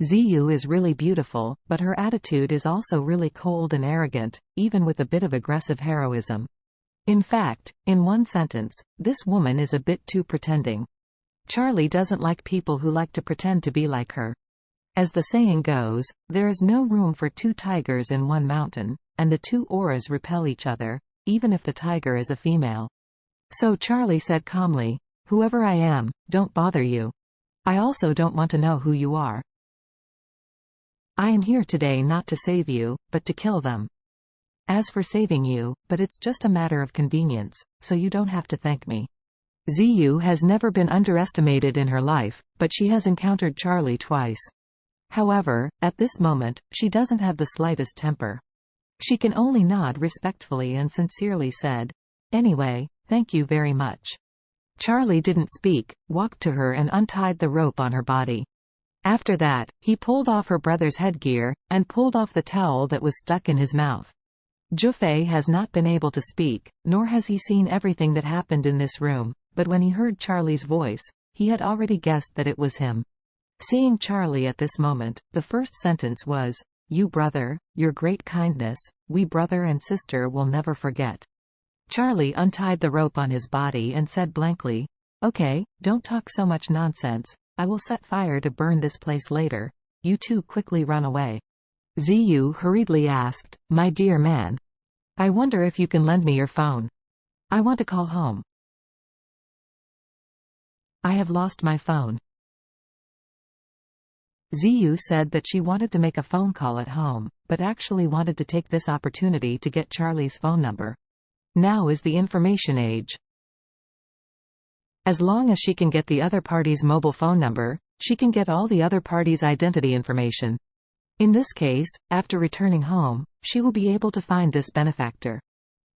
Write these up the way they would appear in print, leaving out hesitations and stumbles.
Ziyu is really beautiful, but her attitude is also really cold and arrogant, even with a bit of aggressive heroism. In fact, in one sentence, this woman is a bit too pretending. Charlie doesn't like people who like to pretend to be like her. As the saying goes, there is no room for two tigers in one mountain, and the two auras repel each other, even if the tiger is a female. So Charlie said calmly, "Whoever I am, don't bother you. I also don't want to know who you are. I am here today not to save you, but to kill them. As for saving you, but it's just a matter of convenience, so you don't have to thank me." Ziyu has never been underestimated in her life, but she has encountered Charlie twice. However, at this moment, she doesn't have the slightest temper. She can only nod respectfully and sincerely said, "Anyway, thank you very much." Charlie didn't speak, walked to her and untied the rope on her body. After that, he pulled off her brother's headgear, and pulled off the towel that was stuck in his mouth. Jufei has not been able to speak, nor has he seen everything that happened in this room, but when he heard Charlie's voice, he had already guessed that it was him. Seeing Charlie at this moment, the first sentence was, "You brother, your great kindness, we brother and sister will never forget." Charlie untied the rope on his body and said blankly, "Okay, don't talk so much nonsense, I will set fire to burn this place later. You two quickly run away." Ziyu hurriedly asked, "My dear man, I wonder if you can lend me your phone. I want to call home. I have lost my phone." Ziyu said that she wanted to make a phone call at home, but actually wanted to take this opportunity to get Charlie's phone number. Now is the information age. As long as she can get the other party's mobile phone number, she can get all the other party's identity information. In this case, after returning home, she will be able to find this benefactor.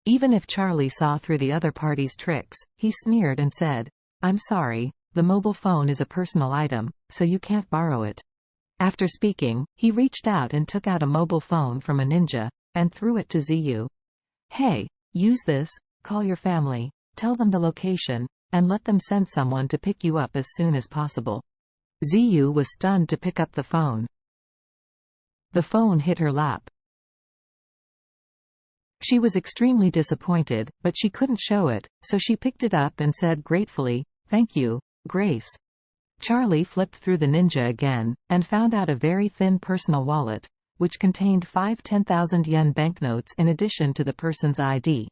Even if Charlie saw through the other party's tricks, he sneered and said, "I'm sorry, the mobile phone is a personal item, so you can't borrow it." After speaking, he reached out and took out a mobile phone from a ninja, and threw it to Ziyu. "Hey, use this, call your family, tell them the location, and let them send someone to pick you up as soon as possible." Ziyu was stunned to pick up the phone. The phone hit her lap. She was extremely disappointed, but she couldn't show it, so she picked it up and said gratefully, "Thank you, Grace." Charlie flipped through the ninja again, and found out a very thin personal wallet, which contained 5 10,000 yen banknotes in addition to the person's ID.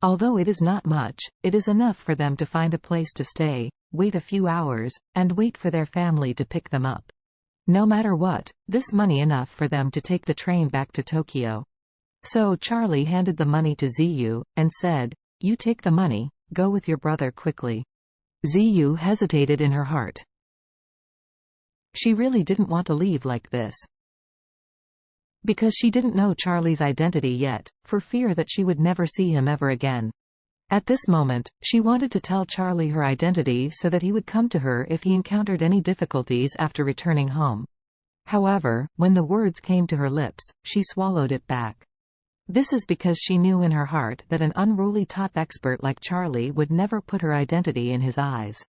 Although it is not much, it is enough for them to find a place to stay, wait a few hours, and wait for their family to pick them up. No matter what, this money enough for them to take the train back to Tokyo. So Charlie handed the money to Ziyu, and said, "You take the money, go with your brother quickly." Ziyu hesitated in her heart. She really didn't want to leave like this. Because she didn't know Charlie's identity yet, for fear that she would never see him ever again. At this moment, she wanted to tell Charlie her identity so that he would come to her if he encountered any difficulties after returning home. However, when the words came to her lips, she swallowed it back. This is because she knew in her heart that an unruly top expert like Charlie would never put her identity in his eyes.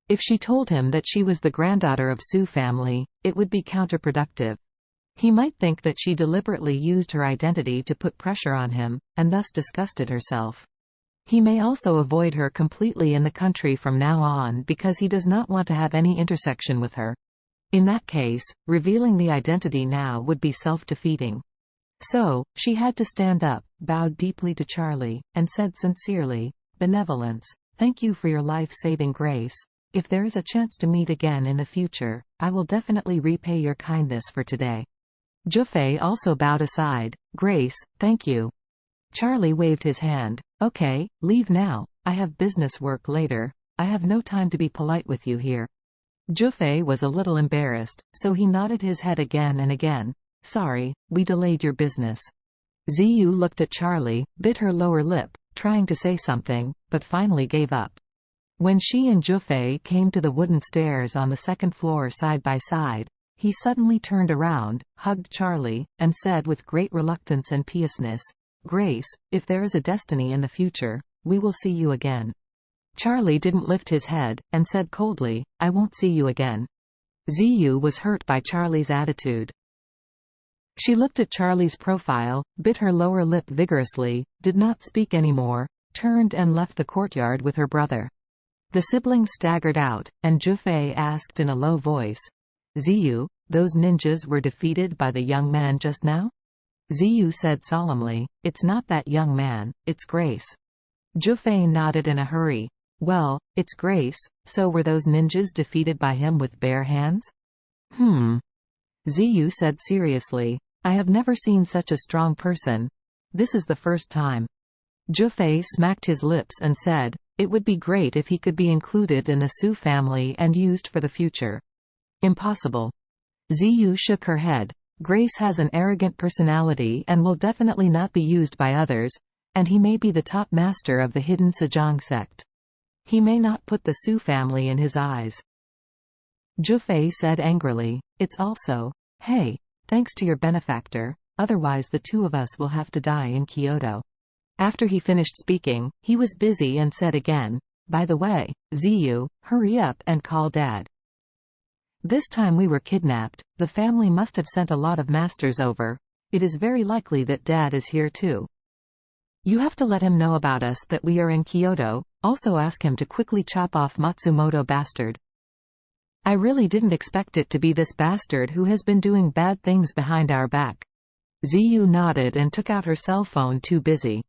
If she told him that she was the granddaughter of Su family, it would be counterproductive. He might think that she deliberately used her identity to put pressure on him, and thus disgusted herself. He may also avoid her completely in the country from now on because he does not want to have any intersection with her. In that case, revealing the identity now would be self-defeating. So, she had to stand up, bowed deeply to Charlie, and said sincerely, "Benevolence, thank you for your life-saving grace. If there is a chance to meet again in the future, I will definitely repay your kindness for today." Jufei also bowed aside. "Grace, thank you." Charlie waved his hand. "Okay, leave now. I have business work later. I have no time to be polite with you here." Jufei was a little embarrassed, so he nodded his head again and again. "Sorry, we delayed your business." Ziyu looked at Charlie, bit her lower lip, trying to say something, but finally gave up. When she and Jufei came to the wooden stairs on the second floor side by side, he suddenly turned around, hugged Charlie, and said with great reluctance and piousness, "Grace, if there is a destiny in the future, we will see you again." Charlie didn't lift his head, and said coldly, "I won't see you again." Ziyu was hurt by Charlie's attitude. She looked at Charlie's profile, bit her lower lip vigorously, did not speak anymore, turned and left the courtyard with her brother. The siblings staggered out, and Zhufei asked in a low voice, "Ziyu, those ninjas were defeated by the young man just now?" Ziyu said solemnly, "It's not that young man, it's Grace." Zhufei nodded in a hurry. "Well, it's Grace, so were those ninjas defeated by him with bare hands?" Ziyu said seriously, "I have never seen such a strong person. This is the first time." Zhufei smacked his lips and said, "It would be great if he could be included in the Su family and used for the future." "Impossible." Ziyu shook her head. "Grace has an arrogant personality and will definitely not be used by others, and he may be the top master of the hidden Sejong sect. He may not put the Su family in his eyes." Zhufei said angrily, "It's also, hey, thanks to your benefactor, otherwise the two of us will have to die in Kyoto." After he finished speaking, he was busy and said again, "By the way, Ziyu, hurry up and call Dad. This time we were kidnapped, the family must have sent a lot of masters over. It is very likely that Dad is here too. You have to let him know about us, that we are in Kyoto, also ask him to quickly chop off Matsumoto bastard. I really didn't expect it to be this bastard who has been doing bad things behind our back." Ziyu nodded and took out her cell phone. Too busy.